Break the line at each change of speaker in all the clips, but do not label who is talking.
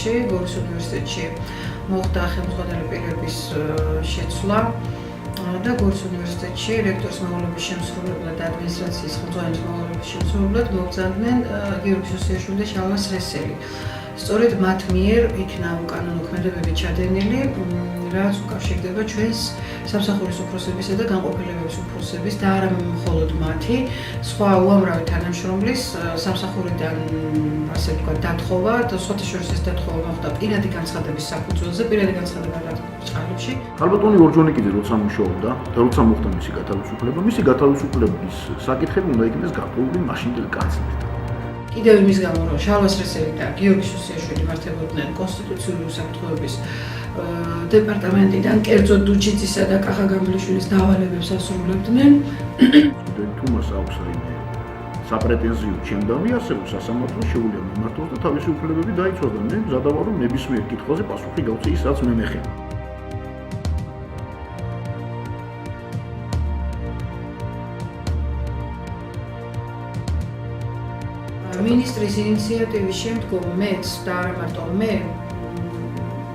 წელში გორის უნივერსიტეტში მოხდა ხელმძღვანელი პირების შეცვლა და გორის უნივერსიტეტში რექტორის მოვალეობის შემსრულებლად და ადმინისტრაციის ხელმძღვანელის მოვალეობის შემსრულებლად მოგზაურდნენ გიორგი სოსიაშვილი და შალვა სრესელი. სწორედ მათ მიერ იქნა უკანონო ქმედებები ჩადენილი, რაც უკავშირდება ჩვენს სამსახურის უფროსებისა და განყოფილებების უფროსების და არა მხოლოდ მათი, სხვა უამრავი თანამშრომლის სამსახურიდან ასე ვთქვათ დათხოვა და სხვათა შორის ეს დათხოვა მოხდა პირადი განცხადების საფუძველზე, პირადი განცხადება წყალებში.
ალბათონი ორჯონიკიძე როცა მუშაობდა და როცა მოხდა მისი გათავისუფლების საკითხები უნდა იქნეს გაფორმებული მაშინდელი კანცლერთან.
კიდევ იმის გამო, რომ შალვა სრესელი და გიორგი სოსიაშვილი მართებოდნენ კონსტიტუციური უსაფრთხოების დეპარტამენტიდან კერძო დუჩიძისა და კახა გამბლიშვილის დავალებებს ასრულებდნენ.
თუმას აქვს რაიმე საპრეტენზიო ჩემდავი ასევე სასამართლო შეუძლია მიმართოს და თავისი უფლებები დაიცვას და მე მზადა ვარ რომ ნებისმიერ კითხვაზე პასუხი გავცე ის რაც მე მეხება.
მინისტრის ინიციატივის შემდგომ მეც და არა მარტო მე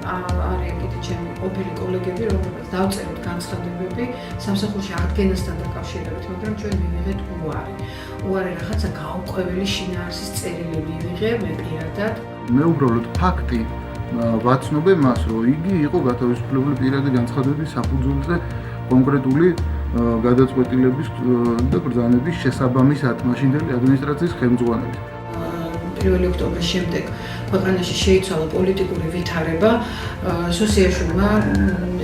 არიან კიდე ჩემი ყოფილი კოლეგები, რომლებიც დავწეროთ განცხადებები სამსახურში აღდგენასთან დაკავშირებით, მაგრამ ჩვენ მივიღეთ უარი რაღაცა გაურკვეველი შინაარსის წერილი მივიღე მე პირადად.
მე უბრალოდ ფაქტი ვაცნობ მას, რომ იგი იყო გათავისუფლებული პირადი განცხადების საფუძველზე კონკრეტული გადაწყვეტილების და ბრძანების შესაბამისად მაშინდელი ადმინისტრაციის ხელმძღვანელი.
1 ოქტომბრის შემდეგ ქვეყანაში შეიცვალა პოლიტიკური ვითარება. სოსიაშვილმა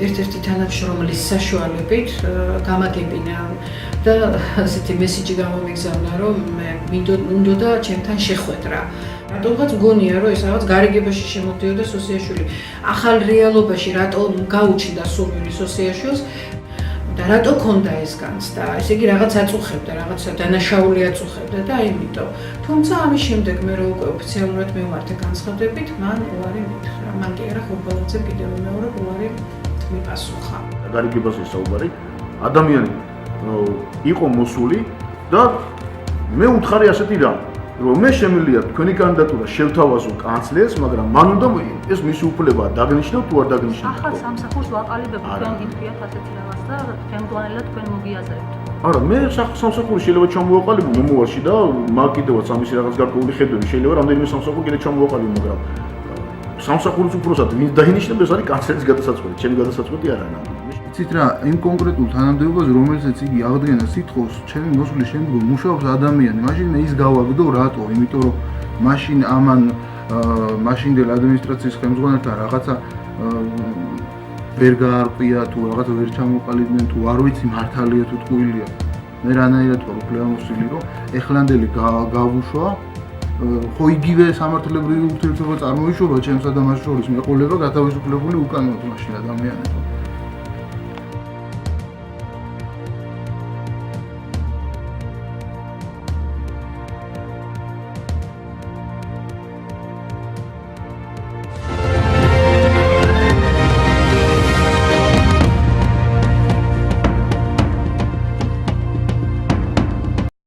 ერთ-ერთი თანამშრომლის საშუალებით გამაგებინა და ასეთი მესიჯი გამომიგზავნა, რომ მე მინდოდა ჩემთან შეხვედრა. რატომღაც მგონია, რომ ეს რაღაც გარიგებაში შემოდიოდა სოსიაშვილი. ახალ რეალობაში რატომ გაუჩნდა სურვილი სოსიაშვილს და რატო ქონდა ეს განცდა, ესე იგი რაღაც აწუხებდა, რაღაცა დანაშაული აწუხებდა და იმიტომ. თუმცა ამის შემდეგ მე რო უკვე ოფიციალურად მივმართე განცხადებით, მან უარი მითხრა. მან კი არა ხურბალაძემ კიდევ მეორე უარი მიპასუხა.
გარიგებაზე საუბარი ადამიანი იყო მოსული და მე უთხარი ასეთი რა, რომ მე შემიძლია თქვენი კანდიდატურა შევთავაზო კანცლერს, მაგრამ მან უნდა ეს მისი უფლებაა დაგნიშნო თუ არ დაგნიშნო.
ახალ სამსახურს ვაყალიბებთ, თქვენ გითხრიათ ასეთი რაღაც და ხელმძღვანელად თქვენ მოგიაზრებთ.
არა, მე სამსახური შეიძლება ჩამოვაყალიბო მომავალში და მაგ კიდევაც ამის რაღაც გარკვეული ხედვები შეიძლება რამდენიმე სამსახური კიდე ჩამოვაყალიბო, მაგრამ სამსახურის უფროსად ვინც დაინიშნება ეს არის კანცლერის გადასაწყვეტი, ჩემი გადასაწყვეტი არ არის.
იცით რა, იმ კონკრეტულ თანამდებობაზე, რომელსაც იგი აღდგენას ითხოვს, ჩემი მოსვლის შემდგომ მუშაობს ადამიანი. მაშინ მე ის გავაგდო რატო? იმიტომ რომ მაშინ ამან მაშინდელ ადმინისტრაციის ხელმძღვანელთან რაღაცა ვერ გაარკვია თუ რაღაცა ვერ ჩამოყალიბდნენ თუ არ ვიცი მართალია თუ ტყუილია. მე რანაირად ვარ უფლება მოსილი, რომ ეხლანდელი გავუშვა, ხო იგივე სამართლებრივი ურთიერთობა წარმოიშობა ჩემსა და მას შორის, მეყოლება გათავისუფლებული უკანონოდ მაშინ ადამიანებო.